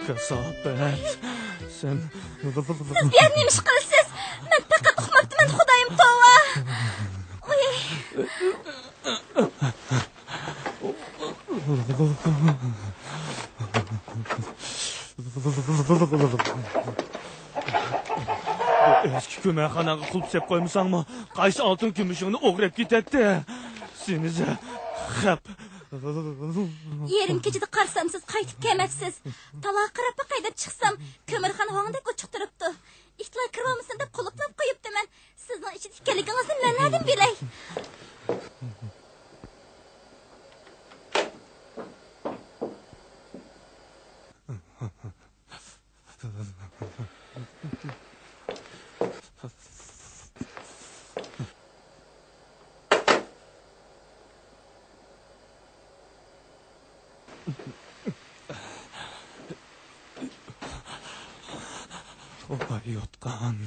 Kasabet. Sen... Siz bir neymiş kılsız? Ben fakat okumaktıman Xudayım tova. Eski köməkxanaga qulp sep qoymusanmı? Qaysı altın kümüşünü oğrab ketətdi. Senize xəp. Yerim keçidi qarsamsız qaytib kelmepsiz. Tava qırapı qaydab çıksam kömürxana hoğundek uçuq turuptu. İhtila kırılmasın deb quluqlab qoyuptu men. Sizning içi tikkanligingizni men nereden bilay? Topa yotqan.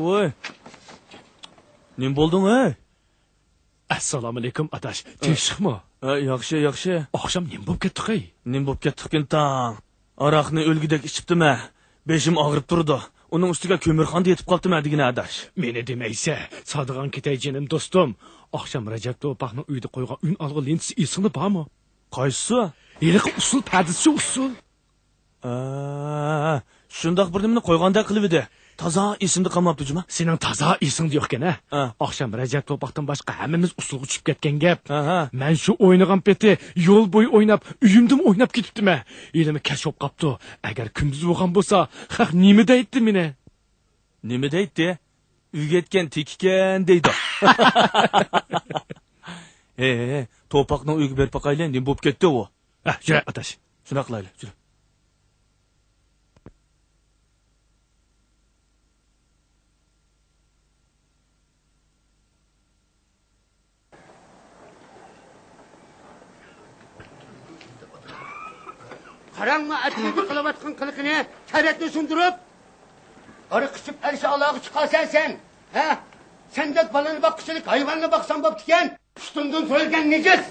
Voy. Nim boldun ey? Assalomu alaykum adash. Tinchlikmi? Yaxshi. Oqshom nim bo'lib ketdik ey? Nim bo'lib ketdik tang. Aroqni o'lgidek ichibdim-a. Beshim og'rib turdi. Uning ustiga ko'mirxonda yetib qoldim degina adash. Meni demaysa, Sodiqon ketayjinim do'stim. Oqshom Rajab To'paqning uyida qo'ygan un olg'i lentisi esingda bormi? Qaysi? Yiliq usul pardisi usul. Shundoq bir nimani qo'yganda qilib edi. Taza esimde qolmabdi juma. Sening taza esingda yo'q-kan, ha? Oqshom Rajab To'paqdan boshqa hammamiz usulga tushib ketgan gap. Men shu o'ynagan peti yo'l bo'yi o'ynab, uyimdim o'ynab ketibdim-a. Elimi kashop qopdi. Agar kunduz bo'lgan bo'lsa, haq nima deydi meni? Nima deydi? Uyga yetgan tekikan deydi. To'paqning uyga berib qo'yaylik, nima bo'lib ketdi u? Jura adash. Shuna qilaylik, jura. Qarangma atlıqı qılavatqın qılıqını, təbətini sundurub, arı qıçıb əlişə Allah'a çıxarsan sen. Ha? Sendek balını bakışılık, hayvanına baksan bap diken, üstünden söyleyen necis.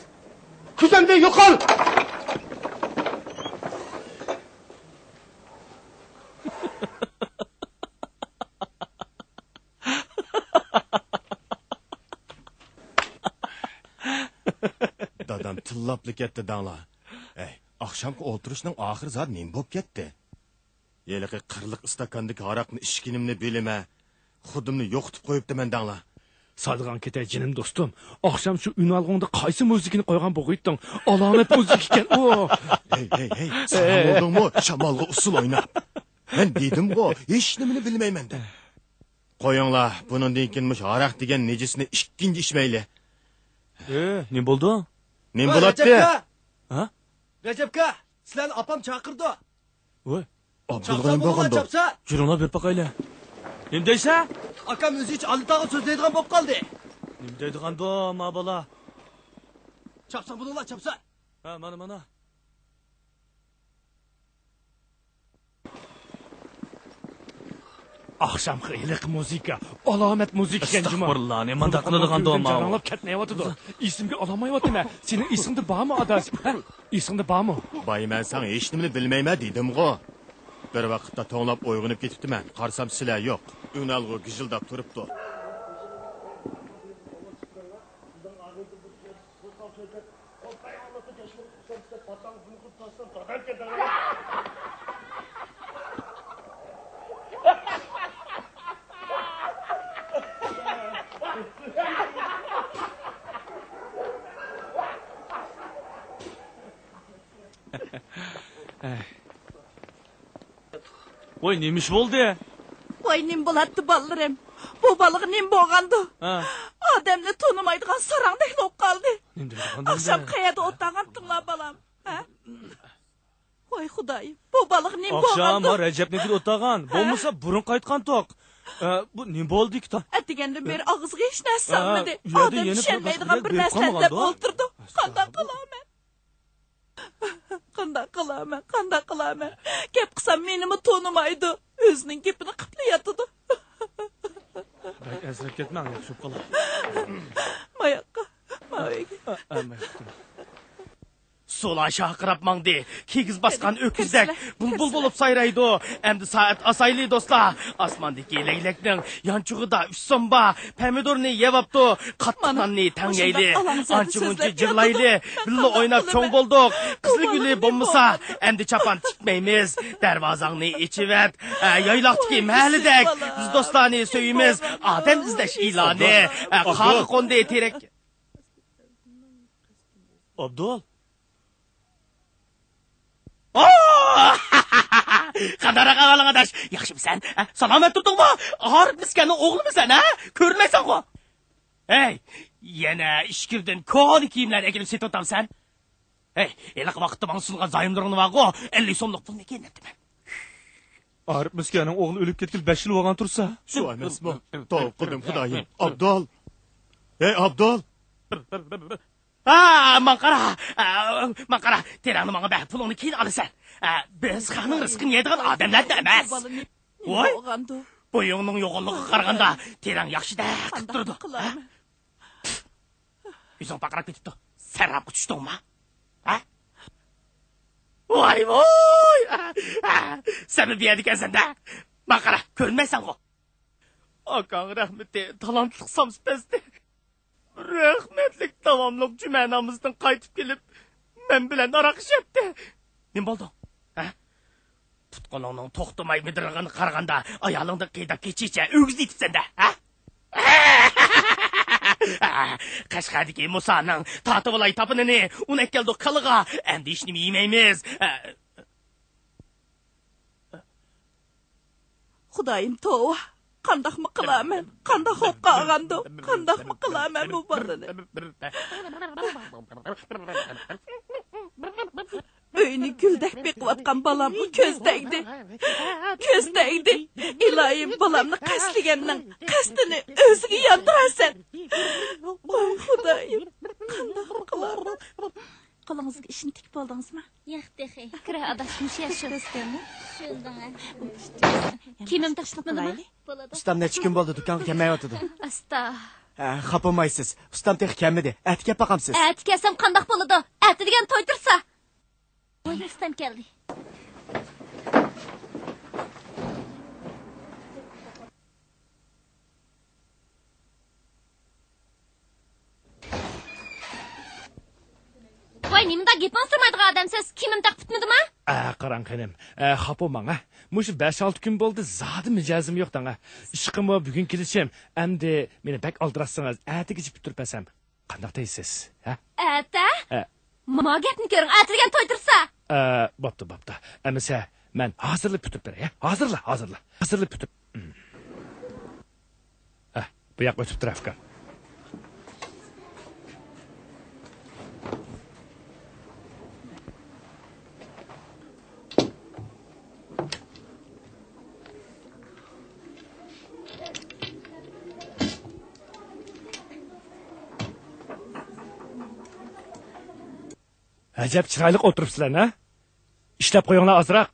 Kuzemde yok ol. Dadam tillaplı ketdi dağla. Akşamki oturuşning ahir zat nem bo'lib ketdi. Yeliqi qirliq istakandagi haraqni ishkinimni bilime, xudimni yo'qitib qo'yibdi men dangla. Salg'an ketay jinim do'stim. Oqsham shu Ünalg'onda qaysi muzikani qo'ygan bo'g'itding? Alomat muzik ekan u. Hey, sen oldingmi? Shamolga usul o'ynab. Men dedim-ku, hech nimani bilmayman deb. Qo'yinglar, bundan keyin mush aroq degan nejisini ikkinchi ichmayli. Ne bo'ldi? Nim bo'ladi? Ha? Recepka, sizlarni opam chaqirdi. Voy, Abdulg'ani bo'lganda. Jurona ber paqayla. Nim deysa? Akam o'zi hech alditag'i so'zlaydigan bo'lib qoldi. Nim deydiganda, ma bola. Chapsa buninglar chapsa. Ha, mana. Oqshamqi iliq muzika, alomat muzika ekan juma. Astag'firullah, ne manda qiladigan doma. Jaranglab ketmayotdi. Esimga olmayapti-mi? Sening esingda bormi odas? Ha? Esingda bormi? Boy, men sen hech nimani bilmayman dedim-ku. Bir vaqtda to'nglab uyg'onib ketibdiman. Qarsam sizlar yo'q. Ünalg'u gijildab turibdi. Voy, nemish bo'ldi? Voy, nim bo'latdi bolalarım. Bu balık nim bo'lgandi. Ha. Odamni tonimaydigan sarangdek bo'lib qoldi. Nim deydiganda. Akşam qayerda o'tgantinglar balam. Ha? Voy xudoyim, bu balık nim Oqsham bo'lgandi. Rajabnikida o'tagan. Bo'lmasa burun qaytgan toq. Bu ne bo'ldi ikki? Atigandan beri og'izga hech narsa solmadi. uyada Odam yana tushunmaydigan bir bir narsa qolmagan deb da. o'ltirdi. Qanday qilaman? Gap qilsam menimi tonimaydi. O'zining gapini qiplayotdi. Azrab ketmang, yaxshi qolib. Mayoqqa. Sola şahqırap mangdi. Kigiz basqan öküzdek. Bulbul bolup sayraydı. Emdi saat asaylı dostlar. Asmandaki leylekning yançuğuda üç somba. Pomidorni yevaptı. Katmananni tangayli. Ançı munçu jırlaylı. Billo oynap çoğ bolduk. Kızıl gülü bommasa. Emdi çapan tikmeymiz. Dervazanni içivet. Yaylaktaki mahallidek. Biz dostlarni söyimiz. Adem izleş ilanı. Kağı kondu eterek. Abdul. Qandara qavalan adaş. Yaxshimisan? Salomat turdingmi? G'arib miskanning o'g'limisan, ha? Ko'rmaysan ku. Hey, yana ishkirdan koni kiyimlar ekilib setib o'tamsan. Hey, iliq vaqtda men sulgan zoyimlaringni va-ku 50 so'mlik pulni kelibdiman. Arif miskaning o'g'li o'lib ketgil 5 yil bo'lgan tursa. Shu emasmi? To'q qildim xudoyim. Abdul. Hey, Abdul. Manqara, terani menga ber pulingni keyin olasan. Biz xaning rizqini yeydigan odamlar emas. Voy, bo'yingning yo'g'onligiga qaraganda terang yaxshida qilib turdi. Yuzing paqirab ketibdi. Sarab tushdingmi? Ha? Voy. Sen bir yerdik ekan-da. Manqara, ko'rmaysan-ku. Akang rahmeti talantlik samspesdi. Rahmetlik davamlık cümenamızdan qaytib kelib, men bilen aroq içepti. Nim bo'ldi? Ha? Tutqoningning to'xtamay midirg'ini qaraganda, ayolingda qiyda kechicha o'giz etibsan-da, ha? Qashqadagi Musaning tatib olay tapinini, uni keldi qiliga, endi hech nima yemaymiz. Xudoyim tova. Qandaqmi qilaman? Qandaq xo'p qolgandim? Qandaqmi qilaman bu bolani? Uyni guldek beqiyotgan balam ko'z tegdi. Iloyim balamni qasliganning qasdini o'ziga yondirasan. Voy xudoyim, qandaq qilaman? Qo'lingizga ishni tikib oldingizmi? Yo'q, dexe. Kira adashmish yashirasizmi? Shundan. Kimim tashlabmadimi? Ustam necha kun bo'ldi do'konga kelmayotdi. Asta. Xafa bo'lmaysiz. Ustam tex kelmadi. Ati kelib boqamsiz. Ati kelsam qandoq bo'ladi? Ati degan to'y tursa. Voy, ustam keldi. Voy, nimda gapon surmaydigan odamsiz? Kimim taqib bitmadimi? Qarang qanim. Xapo manga. Mush 5-6 kun bo'ldi, zodi mijozim yo'q danga. Ishqimni bugun kelishim. Endi meni bak oldirassangiz, atiga bitirpasam. Qanday deysiz, ha? Ata? Ma gapni ko'ring, atirgan to'ydirsa. Bo'pti. Amisa men hozirlab bitirib beray, Hozirla. Hozirlab bitirib. Bu yoqqa o'tib turafkan. Acab chiroyli o'tiribsizlar, ha? Ishlab qo'yinglar ozroq.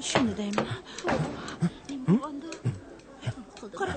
Şunu deyim. Qara.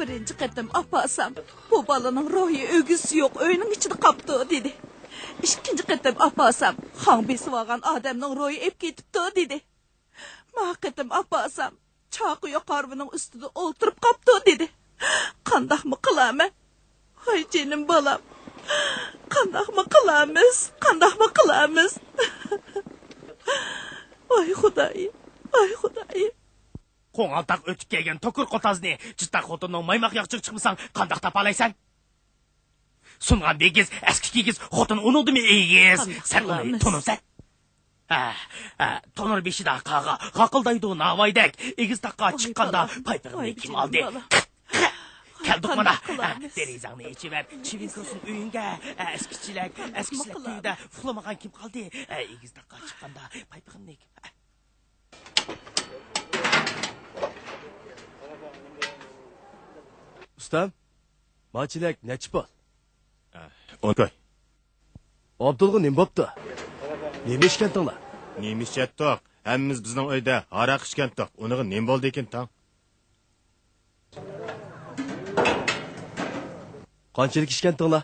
Birinci qatam apasam, bu balanın ruhi ögüsü yok, öyünün içinde kaptı dedi. İkinci qatam apasam, han besip algan adamның ruhi ep ketipti dedi. Ma qatam apasam, çaqıya qarvının üstüde olturup kaptı dedi. Qandaq mı qılaman? Hay canım balam. Qandaq mı qılamız? Ay Xudoyim. Qo'ng'altaq o'tib kelgan to'kur qotazni chitaq xotinning maymoq yoqchiq chiqmasang qandoq topalaysan? Sungan begiz, eski kigiz, xotin unudimi egiz? Sen uni tunursan? Tonur beshida qaga qaqıldaydı navaydek, egiz taqqa chiqqanda paypirni kim aldı? Keldik mana. Derizangni ichib, chivin ko'sin uyinga, eskichilar uyida uxlamagan kim qoldi? Egiz taqqa chiqqanda paypirni Ustam, Maçilek neçi bol? 10 koy. Abdulga nim boptu? Nima ishkandinglar? Nima ishchatdiq? Hammamiz bizning uyda aroq ichgandik. Uniga nima bo'ldi ekan tang? Qanchalik ishkandinglar?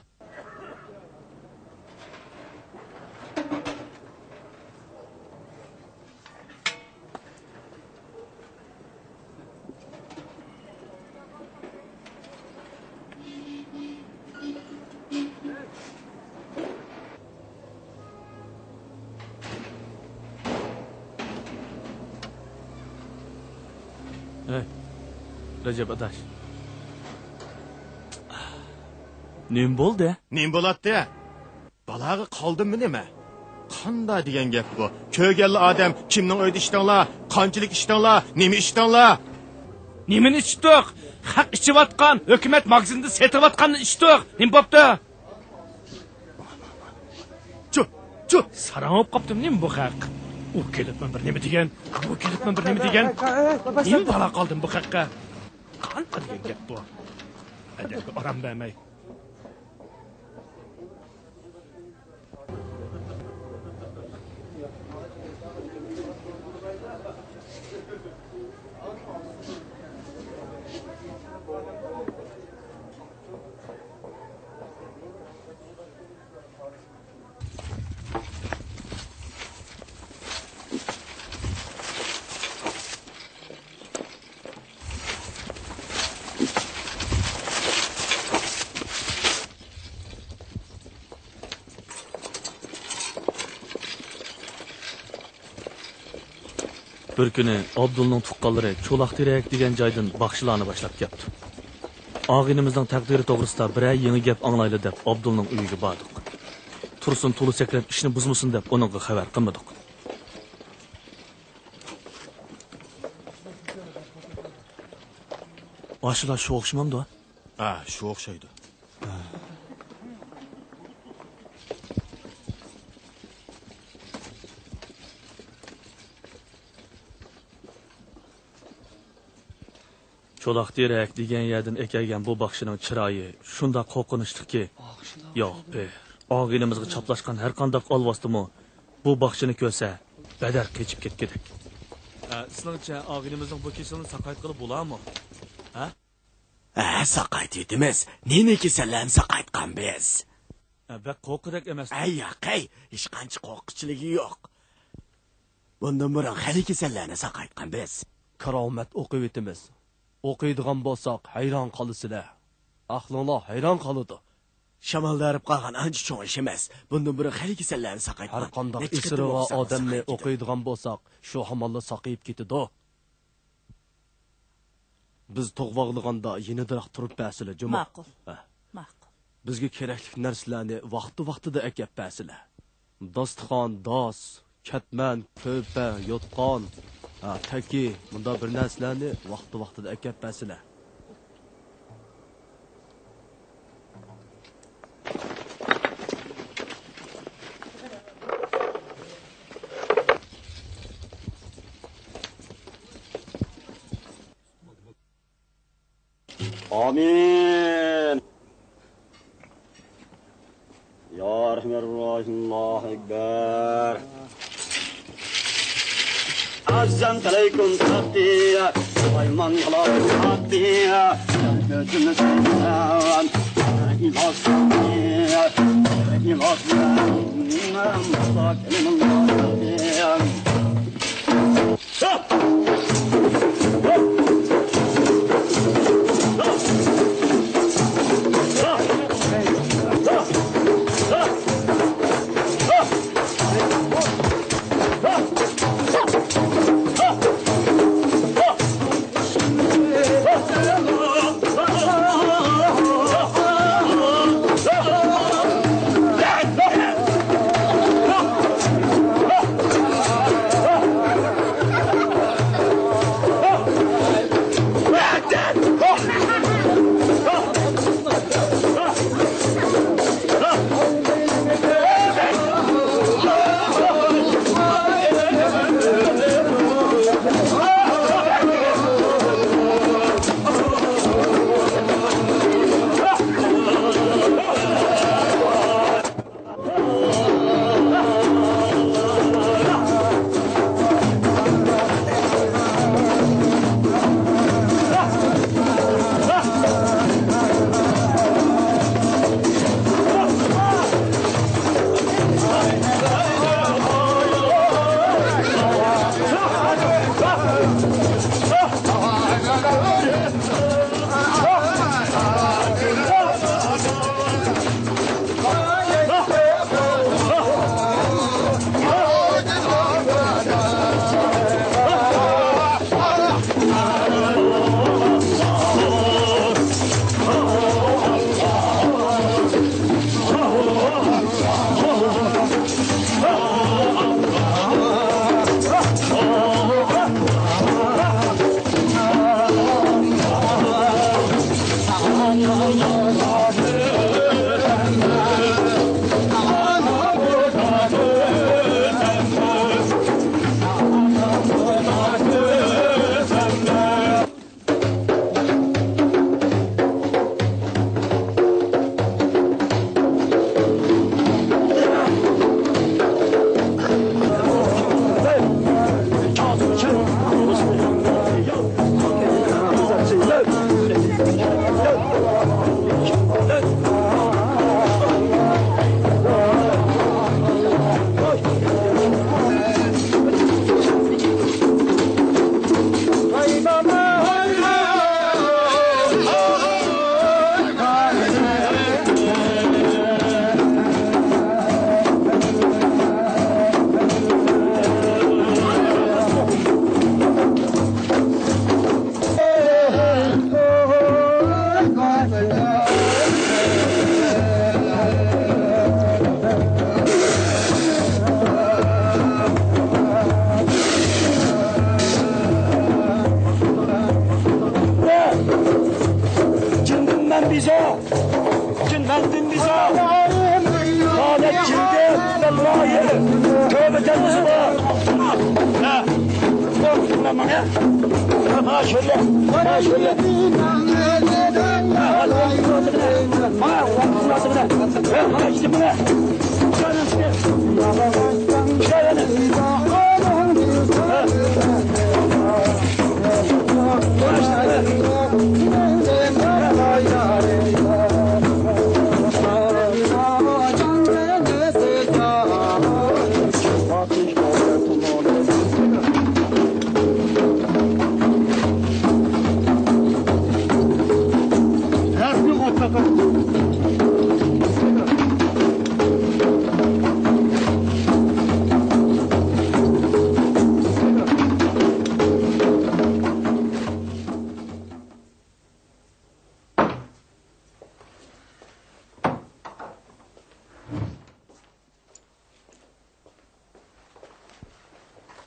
Recep adaş. Nim bo'ldi? Nim bo'ladi? Balaga qoldimmi nima? Qanday degan gap bu? Ko'rganli odam kimning uyida ishdinglar? Qanchalik ishdinglar? Nima ishdinglar? Nimani ichdik? Haq ichiyotgan, hukumat magazinda setayotganni ichdik. Nim bo'pti? Chu, sarang olib qopdim nim bu haq. U kelibman bir nima degan? Bu kelibman bir nima degan? Nim bala qoldim bu haqqa? Qanday degan gap bu? Adabga oram bermay. Bir kuni Abdulning tuqqanlari Cho'laqterak degan joydan baxshilarni boshlab keldi. Og'inimizning taqdiri to'g'risida biror yangi gap anglayli deb Abdulning uyiga bordik. Tursun to'li sakrab ishni buzmasin deb uningga xabar qilmadik. Oshlar shu o'xshamamdi? Ha, shu o'xshaydi. Cho'laqterak degan yerdan ekalgan bu baxshining chiroyi shunda qo'rqinishdiki, yo'q, og'inimizga chaplashgan har qanday olvosdimi bu baxshini ko'rsa, badar qechib ketgidek. Sizningcha og'inimizning bu kasalni saqayt qilib bo'ladimi? Ha? Saqayt etimiz. Nima kasallarni saqaytgan biz? Bak qo'rqidek emas. Yo'q, hech qancha qo'rqinchiligi yo'q. Bundan burun hali kasallarni saqaytgan biz. Karomat o'qib etimiz. O'qiydigan bo'lsak, hayron qolasizlar. Aqlinglar hayron qoladi. Shamollarib qolgan ancha cho'ng ish emas. Bundan biri hali kasallarni saqaytgan. Har qanday isriga odamni o'qiydigan bo'lsak, shu hamolla saqayib ketadi. Biz tug'voqliganda yenidiroq turib ba'sizlar, juma. Ma'qul. Ma'qul. Bizga kerakli narsalarni vaqti-vaqtida akab ba'sizlar. Dostixon, dos, katman, ko'pa, yotqon, taki, bunda bir narsalarni vaqti-vaqtida akab ba'sizlar. Amin. Ya Rahmanirrahim, Allahu Ekber. Azam aleykum tahtiya, Süleyman alaykum tahtiya, gözümüz seven, İlas tahtiya, İlas tahtiya, Musa kelimullah tahtiya.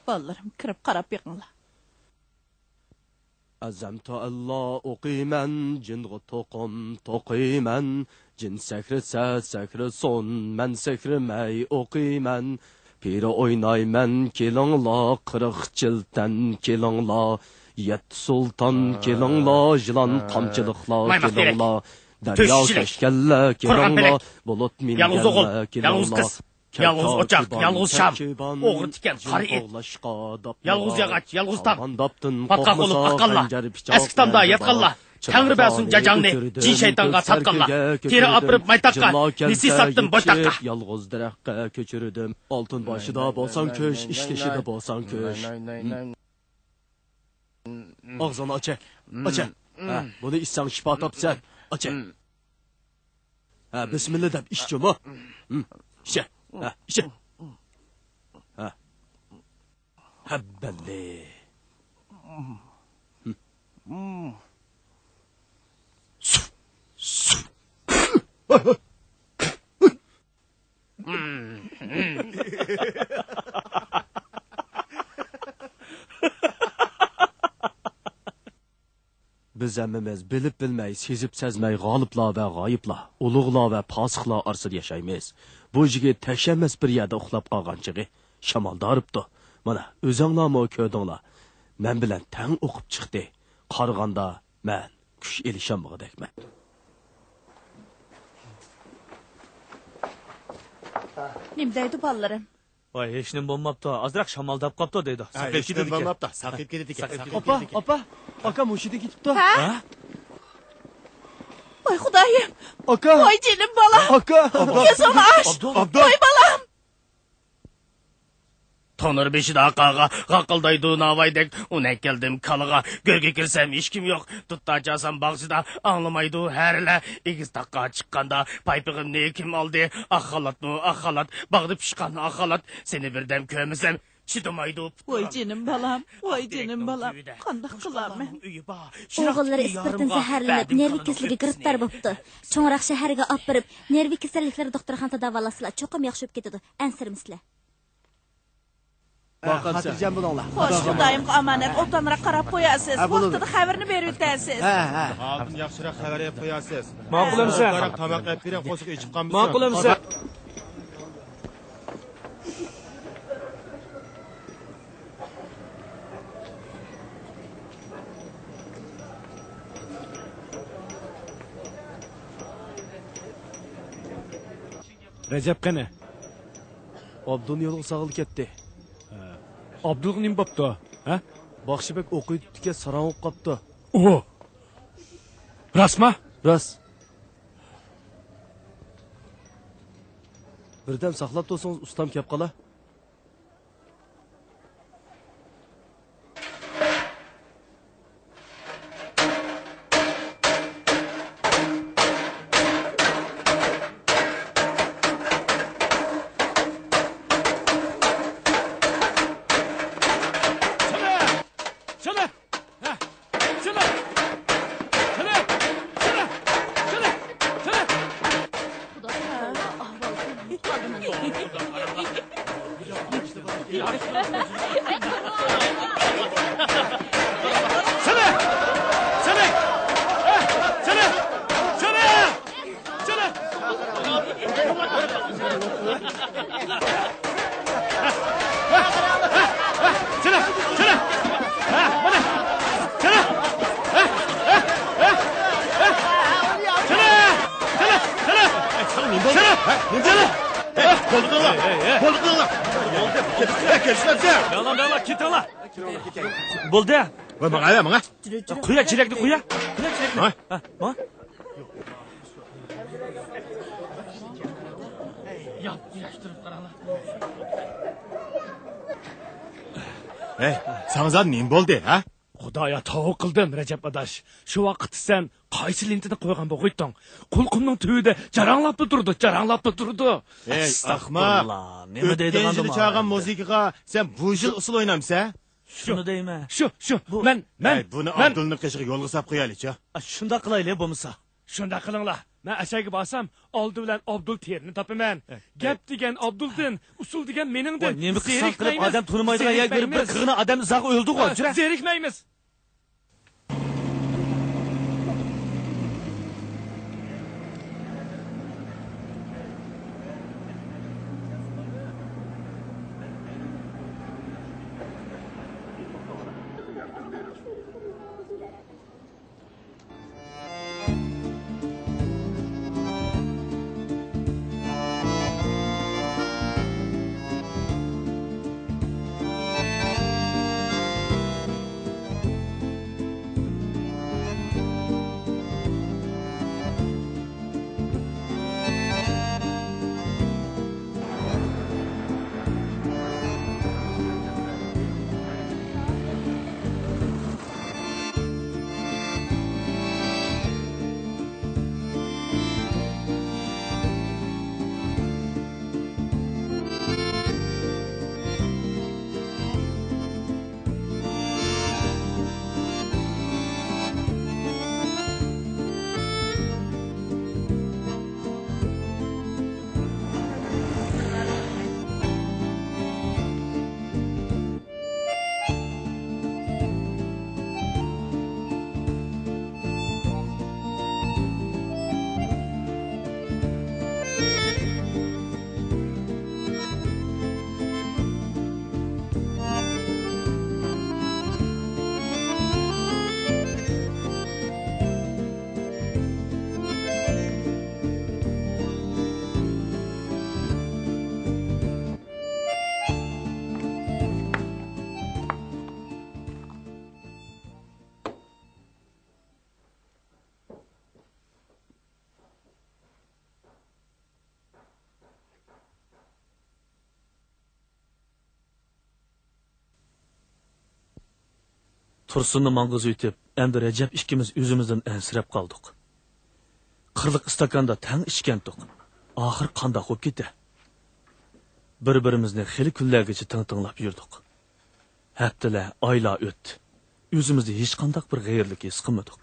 Ballarım kirib qarab beqinglar. Azamta Allah o'qiyman, jinga to'qiyman, jin sakrisa sakrason, men sakrimay o'qiyman. Piri o'ynayman, kelinglar, 40 jildan kelinglar, yetti sulton kelinglar, jilon qamchiliklar kelinglar. Daryo kashkalla kelinglar, bulut minganlar kelinglar. Yalğız ocaq, yalğız şam, oğru tiken, qarı et, yalğız yağaç, yalğız tam, patqaq olup aqqalla, eski tamda yetqalla, Tangri bəsun cacağını, cin şeytanға satqalla, teri apırıp maytaqqa, nesi sattım boştaqqa. Yalğız dərəqqa köçürüdüm, altın başıda bolsan köş, işleşide bolsan köş. Ağzını aç, aç. Bunu içsən şifa tapsan, aç. Bismillah deyib içcəm ha. İçə. İçə. Həbbəlli. Biz əmmimiz bilib bilməy, sezib səzməy qaliblar və qayiblar, uluqlar və pasıqlar arsız yaşaymiz. Bu jigit təşəmməz bir yerdə uxlab qalğançığı şamalda arıbdı. Mana özənglarmı kördünglar. Mən bilən təng oqub çıxdı. Qarğanda mən kuş elişənmığıdəkmən. Nimdeydi ballarım? Vay, hech nim bo'lmabdi. Ozroq shamaldab qopti deydi. Saqib ketdi bo'lmabdi. Saqib ketdi ekan. Opa, aka mushida ketibdi. Ha? Voy Xudoyim. Aka. Voy jinim bolam. Aka. Gözümü aç. Voy balam. Tonur beşida aqağa, qaqıldaydı navaydek, ona geldim kalığa. Gölge girsem hiç kim yok. Tutta casam bağcıda, anlamaydı herle. İkiz dakika çıkkanda, paypığım ne kim aldı? Akhalat mı, akhalat. Bağdı pişkan akhalat. Seni birdem kömüzem. Çıdımaydı. Voy jinim balam, voy jinim balam. Qandaq qilam men? O'g'illari ispirtin zaharlanib, nervi kasalligiga giriftar bo'libdi. Cho'ngroq shaharga olib borib, nervi kasalliklari doktorxonada davolasizlar. Cho'qim yaxshi bo'lib ketadi. Ansirmisizlar. Xotirjam bo'linglar. Xo'sh, Xudoyimga omonat, o'tanroq qarab qo'yasiz. Vaqtida xabarni berib o'tasiz. Oldin yaxshiroq xabar berib qo'yasiz. Ma'qulamsa? Tomoq qilib bering, qo'shiq ichib qolmaysiz. Ma'qulamsa? Recep qani? Abdun yo'liga sağıl ketdi. Abdul nim bo'pti? Ha? Baxshibek o'qiyotgan saran o'qib qopti. O. Rasma? Ras. Birdam saqlab tursangiz ustam kelib qola. Bo'ldi. Voy, mana. Quya chelakni quya. Quya chelakni. Ha. Ma. Hey, sanızad nim bo'ldi, ha? Xudoya tavuk qildim, Rajab adash. Shu vaqt sen qaysi lentida qo'ygan bo'g'itding? Qulqumning tuvida jaranglab turdi. Ey, ahmoq. Nima deydigan O'tgan yili chaqan muzikaga sen bu yil usul o'ynamsa? Shuni deyman. Shu. Men buni Abdulning qishig'i yo'lga sap qo'yaylik-chi. Shunda qilaylik bo'lmasa. Shunda qilinglar. Men ashaga borsam, oldi bilan Abdul terini topaman. Gap degan Abduldan, usul degan meningdan. Nima qilsan qilib odam tunimaydigan yer berib bir qirg'ini odam zaq o'ldi-ku, jira. Zerikmaymiz. Tursunni mang'iz o'tib, endi Rajab ikkimiz o'zimizdan ansirab qoldik. Qirliq istakanda tang ichgandik. Oxir qandoq bo'lib ketdi? Bir-birimizni xili kunlargacha tinglab yurdik. Haftalar, oylar o'tdi. O'zimizda hech qanday bir g'ayirlik his qilmadik.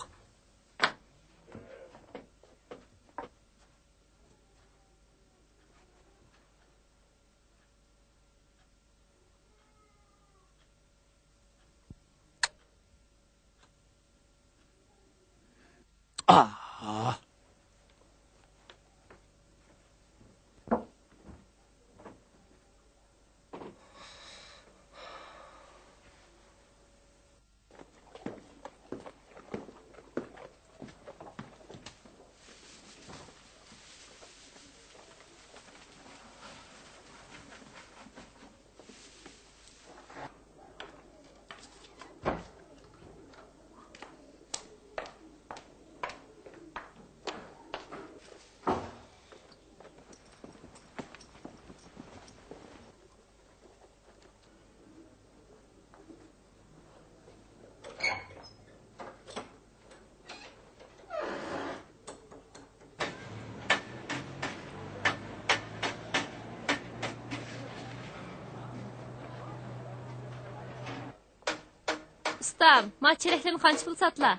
Ustam, ma chelaklarni qancha pul sotla?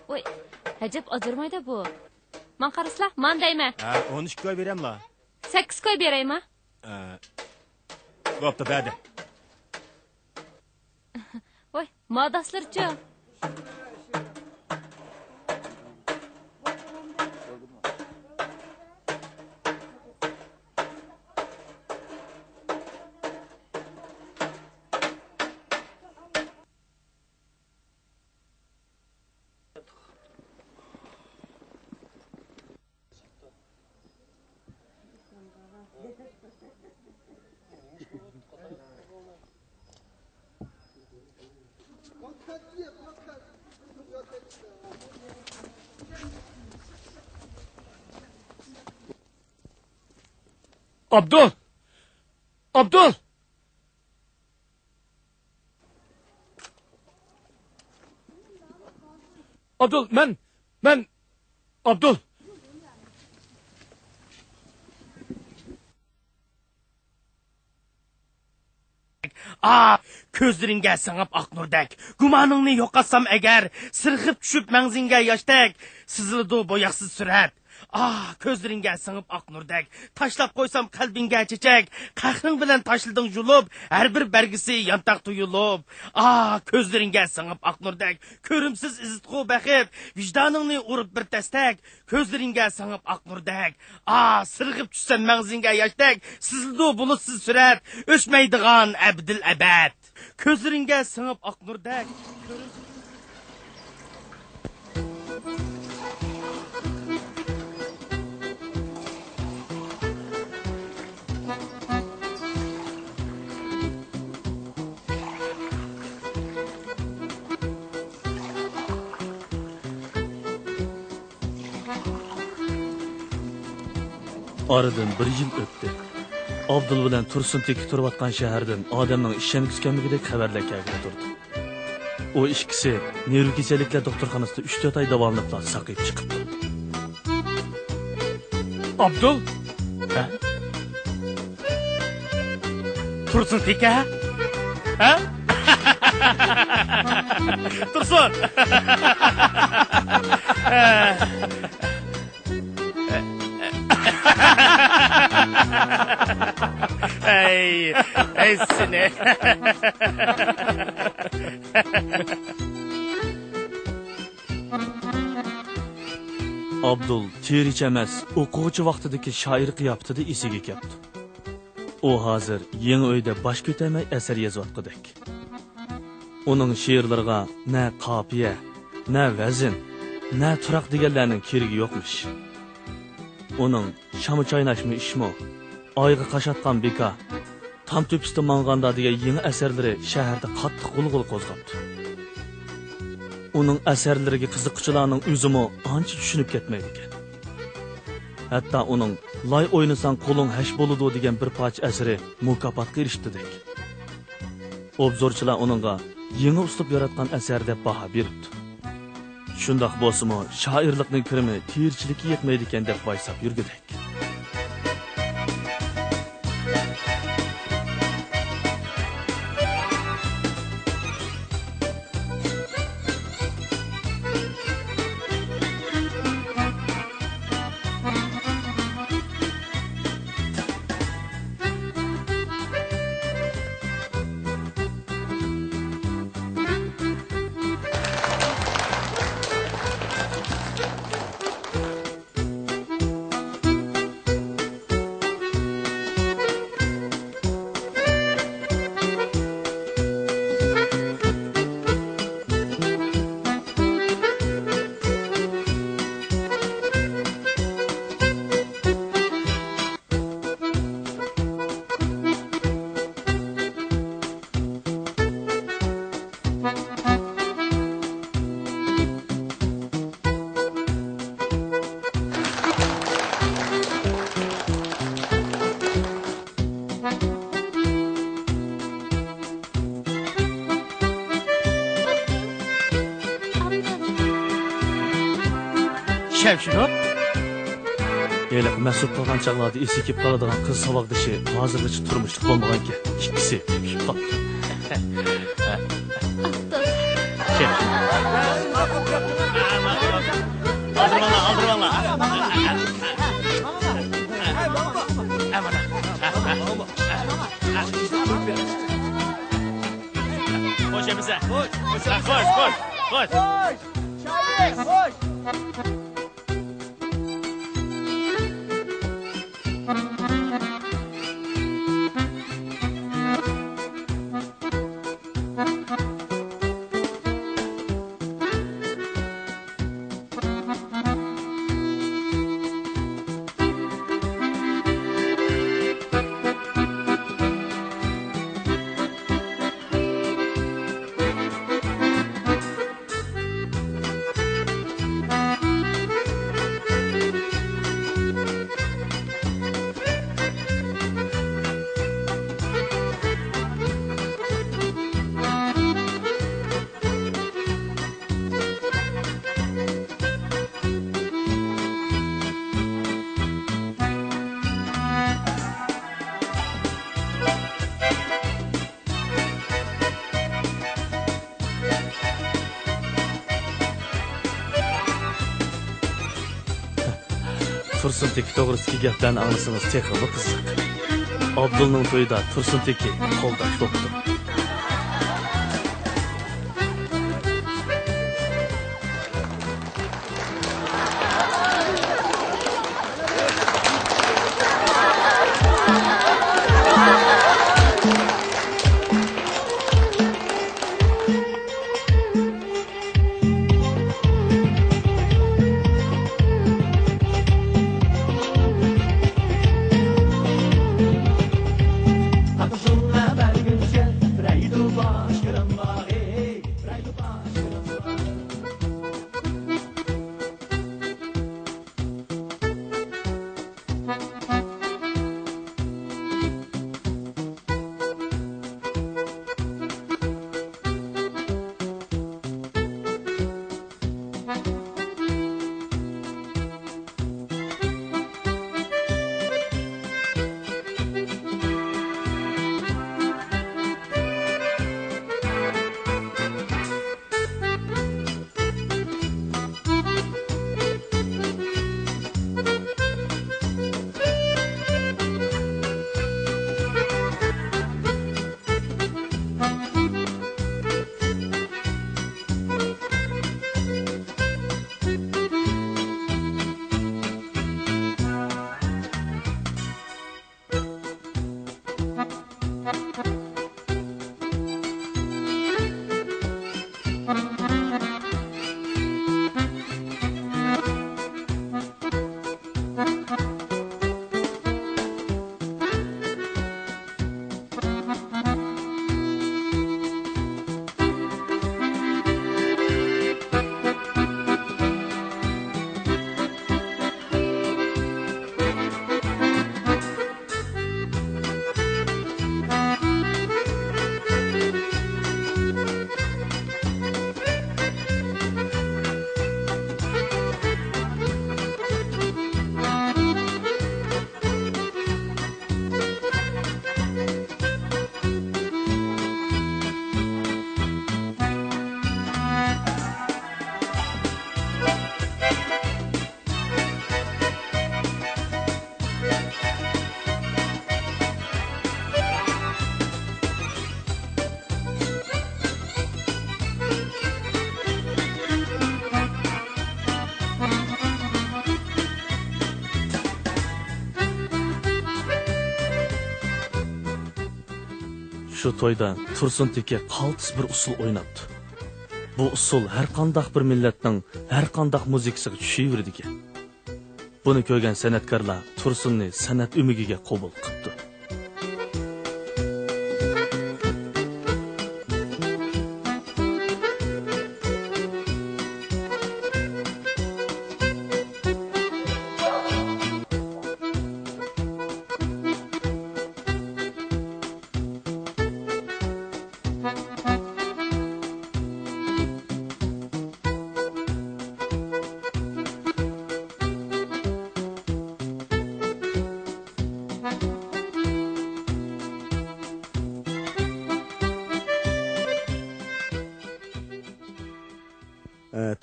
Voy, ajab ajrmaydi bu. Men qarasla, men deyman. 12 koy beramla. 8 koy beraymi? Bo'pti, berdi. Voy, modaslarchi. Abdul! Abdul! Abdul, ben... Abdul! Ko'zlaringga singib oq nurdek. Gumoningni yo'qotsam agar, sirg'ib tushib mangzingga yoshdek, sizildi bo'yoqsiz surat. Ko'zlaringga singib oq nurdek. Tashlab qo'ysam qalbingga chechak, qahring bilan tashilding yulub, har bir bargisi yantaq tuyulub. Ko'zlaringga singib oq nurdek. Ko'rimsiz izitqu baxib, vijdoningni urib bir tastak. Ko'zlaringga singib oq nurdek. Sirg'ib tushsam mangzingga yoshdek, sizildi bulutsiz surat, o'chmaydigan abdil abad. Ko'zlaringga singib oq nurdek. Aradan bir yil o'tdi. Abdul bilan Tursun teki turayotgan shahardan odamning ishongisi kamligidek xabarlar kelib turdi. O ikkisi neyro kasalliklar doktorxonasida 3-4 oy davomida saqib chiqibdi. Abdul? Tursun teka? Ha? Tursun! Ey seni. Abdul teriç emas, o'quvchi vaqtidagi shoir qiyofatida esiga keldi. O hozir yangi uyda bosh ko'tarmay asar yozayotgandek. Uning she'rlariga na qofiya, na vazn, na turaq deganlarning keragi yo'qmish. Uning shamu chaynashmi ishmi, oyga qashatgan beka, tam tepsida manganda degan yangi asarlari shaharda qattiq g'ulg'ul qo'zg'abdi. Uning asarlariga qiziqchilarning o'zimi ancha tushunib ketmaydi ekan. Hatto uning loy o'ynasang qo'ling hash bo'ladi degan bir parcha asari mukofotga erishdi-dek. Obzorchilar uningga yangi uslub yaratgan asar deb baho beribdi. Shundoq bo'lsa-mu, shoirlikning kirimi terchilikka yetmaydi ekan deb vaysab yurgidek. Şevşinop? Elak Mesut qilgan chaqlarda esikib qoladigan qiz saboqdishi hozirgacha turmushlik bo'lmagan ekan. Ikkisi kutib qoldi. Hoş emize. Hoş. Hoş. Hoş. Tursun Teki to'g'risidagi gaplarni anglasangiz texmi qiziq. Abdulning to'yida Tursun Teki qo'ldash bo'pti. Şu to'yda Tursun Teki qaltis bir usul o'ynabdi. Bu usul har qanday bir millatning har qanday muzikasiga tushaverdi ekan. Buni ko'rgan san'atkorlar Tursunni san'at umigiga qabul qildi.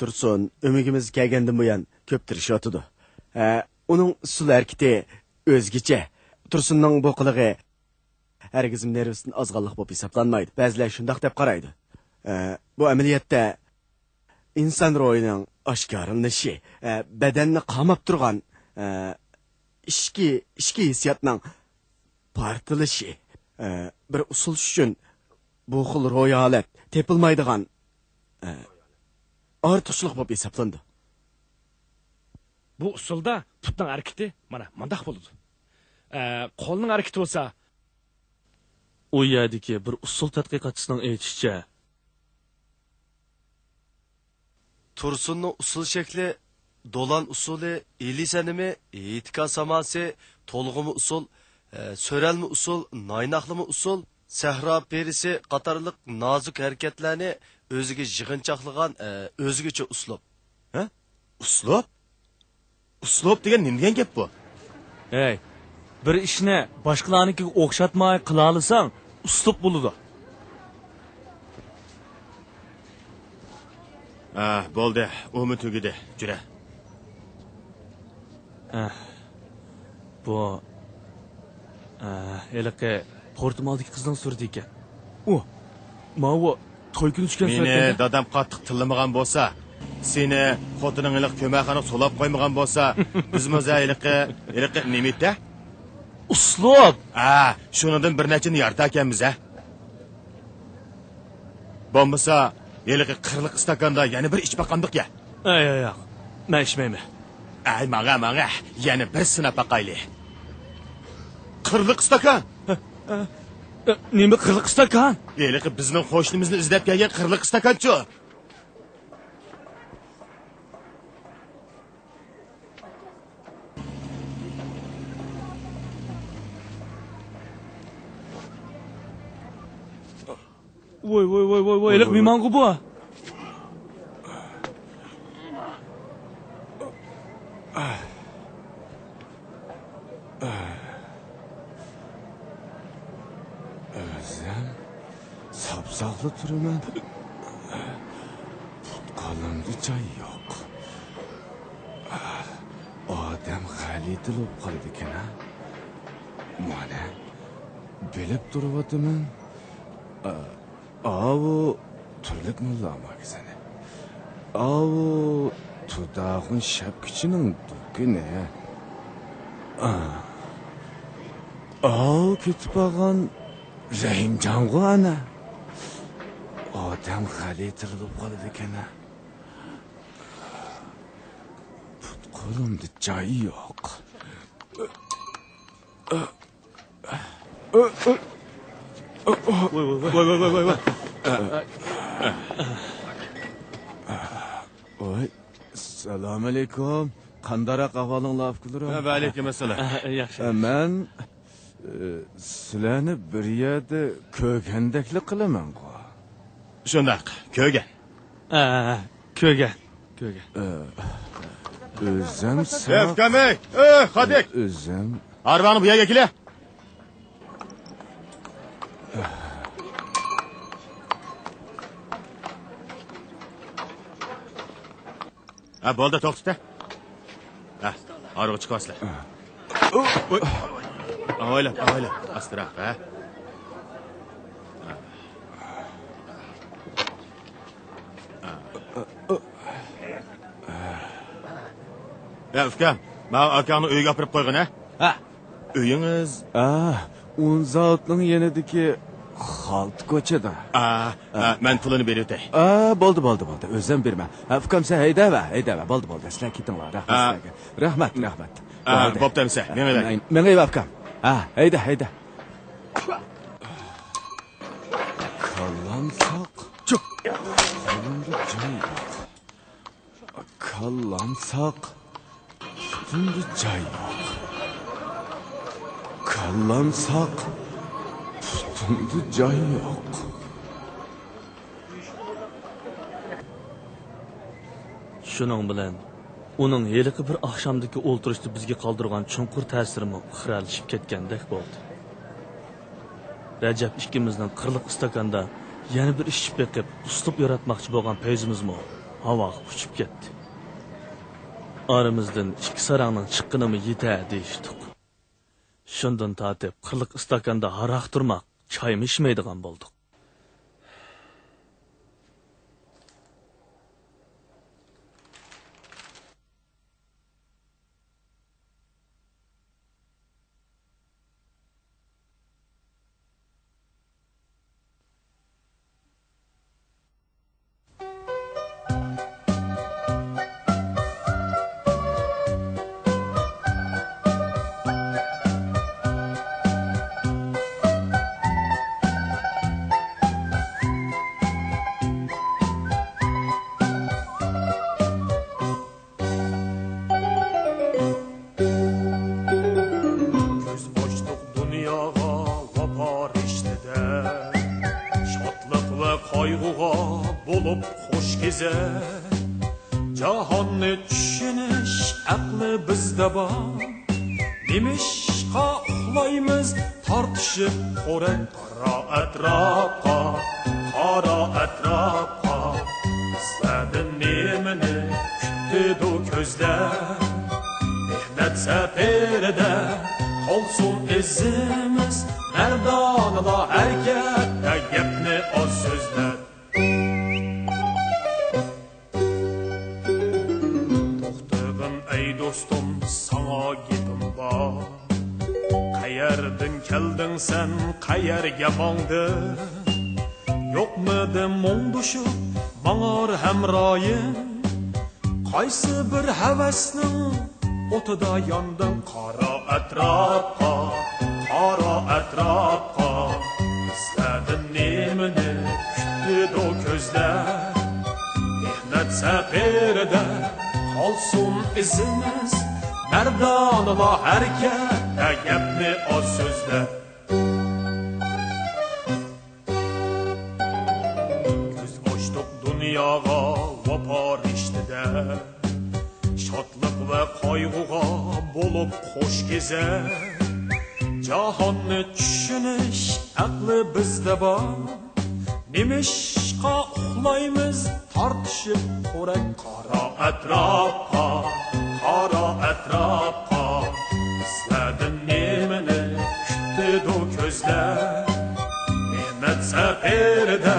Tursun, ömigimiz kelgandan buyon ko'p tirishyotidi. Uning usul harakati o'zgacha. Tursunning bu qilig'i hargiz nervisidan ozg'anlik bo'lib hisoblanmaydi. Ba'zilar shundoq deb qaraydi. Bu amaliyotda inson ruhining oshkorlanishi, badanni qamab turgan ishki hissiyotning partilishi. Bir usul uchun bu xil ruhiy holat tepilmaydigan ortiqchilik bo'lib hisoblandi. Bu usulda putning harakati mana mundaq bo'ladi. Qo'lning harakati bo'lsa, u yerdagi bir usul tadqiqotchisining aytishicha, Tursunning usul shakli, dolan usuli, eli sanimi, etika samosi, to'lg'imi usul, so'ralmi usul, noynoqlimi usul, sahro perisi qatorliq nozik harakatlarni o'ziga yig'inchoqlagan o'zgacha uslub. Ha? Uslub? Uslub degan nima degan gap bu? Hey, bir ishni boshqalarnikiga o'xshatmay qila olsang, uslub bo'ladi. Bo'ldi, o'mi tugidi, jura. bu heliqi portumaldagi qizning surati ekan. O, mana to'y kuni tushgan surat. Meni dadam qattiq tillamagan bo'lsa, seni xotining iliq ko'makxona solab qo'ymagan bo'lsa, biz mo'zayliqi nimitda? Uslub. Shuningdan bir nechini yarta ekanmiz a. Bo'lmasa, iliqi qirliq stakanda yana bir ichib baqandiq ya. Yo'q. Men ichmayman. Ay, maga, yana bir sinab baqayli. Qirliq stakan. Nima qirliq stakan? Iliqi bizning qo'shnimizni izlab kelgan qirliq stakanchi. Voy, iliq mehmongu bu. Özüm sapsaqlı turaman. Qo'limda joy yo'q. Odam g'alitil bo'lib qoldi ekan. Mana bilib turibman. Avu turlik mullamakisani. Avu tudağın şapkıçının dükkanı. Ketib olgan Rahimjongu ana. Odam g'alitil bo'lib qoldi ekan. Qo'limda joy yo'q. Voy. Voy. Assalomu alaykum. Qandaroq ahvolinglar afkular? Va alaykum assalom. Yaxshi. Men sizlarni bir yerda ko'rgandaklik qilaman-ku. Shundaq, ko'rgan. Ko'rgan. O'zim Kamey, Xodik. O'zim Arvani bu yerga kela. Bo'ldi, to'xta. Arva chiqasizlar. Oylab, astroq, Ukam, men akani uyga olib qo'ygan, Uyingiz? Un zotning yanidagi Xalt ko'chada. Men pulini berib o'tay. Bo'ldi. O'zim berma. Ukam sen haydava. Bo'ldi. Sizlar ketinglar. Rahmat. Bo'ptimsa, menga ukam. Hayda. Kallamsaq. Çık. Qo'limda joy yo'q. Kallamsaq. Qo'limda joy yo'q. Kallamsaq. Qo'limda joy yo'q. Shuning bilan uning heliqi bir oqshomdagi o'ltirishda bizga qoldirgan chunqur ta'sirimi xiralashib ketgandek bo'ldi. Rajab ikkimizning qirliq istakanda yana bir ishib beqib, uslub yaratmoqchi bo'lgan peyzimizmi havoga uchib ketdi. Aramizdan ikki sarangning chiqqinimi yeta deyishdik. Shundan tortib qirliq istakanda haroq turmoq, choy ichmaydigan bo'ldik. Jahonni tushunish aqli bizda bor. Nimishqa uxlaymiz tortishib qo'rak qaro atrofqa. Sizlardan nemini kutdi ko'zlar. Mehnat saperida olsun izimiz mardonla harakatda gapni oz so'zlar to'xtag'in ey do'stim sana gapim bor qayerdan kelding sen qayerga mongding yo'qmidi mungdushib mang'or hamroyim qaysi bir havasning o'tida yondim qora atrofga izladim nemini kutdi ko'zlar mehnat saferida qolsin izimiz mardonla harakatda gapni oz so'zlar ko'z ochdik dunyoga vafo rishtida shodlik va qayg'uga bo'lib qo'sh kezar jahonni tushunish aqli bizda bor nimishqa uxlaymiz tortishib xo'rak qora atrofga izladim nemini kutdi ko'zlar mehnat saferida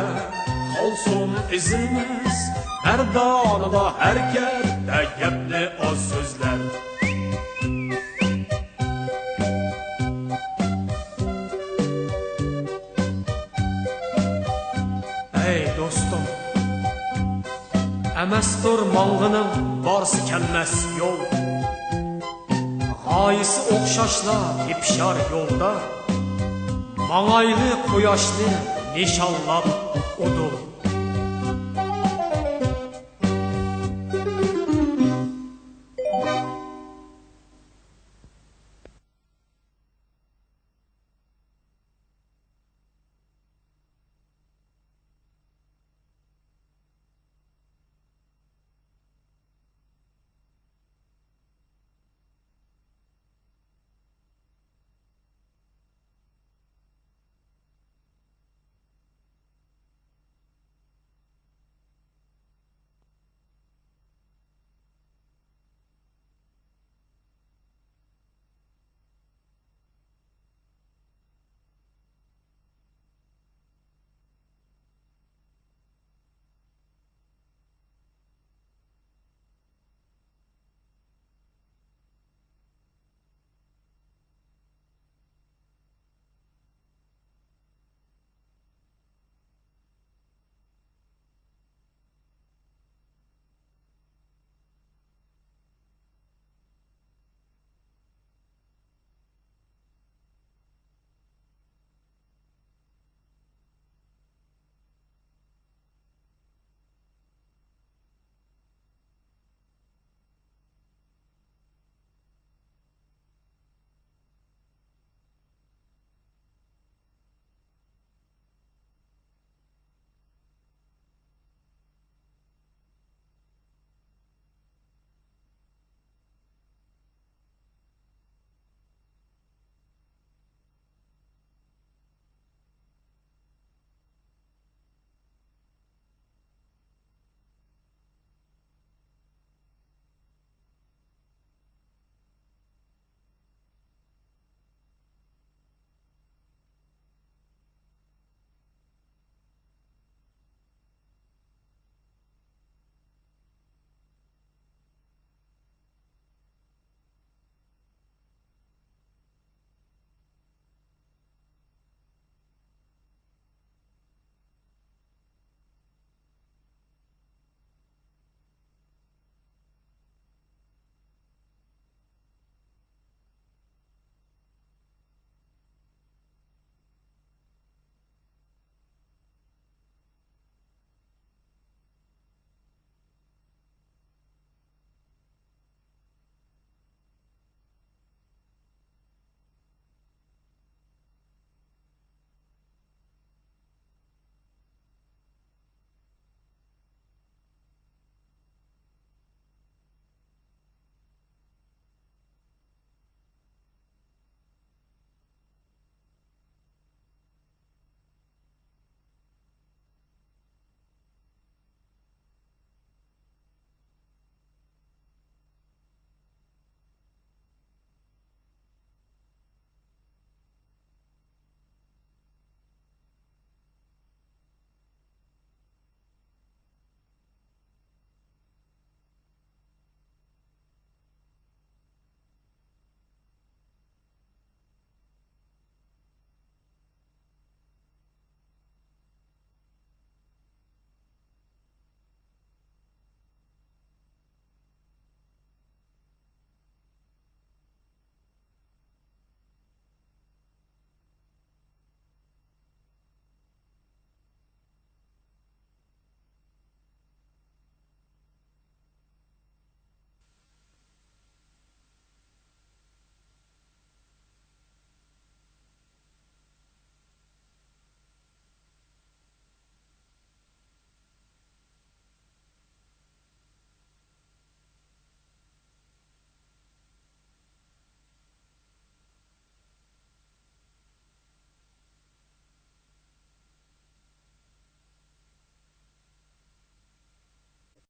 qolsin izimiz mardonla harakatda gapni oz so'zlar ey do'stim emasdir mong'inim borsi kelmas yo'l g'oyisi o'xshashla tepishar yo'lda mang'ayli quyoshni nishonlab udul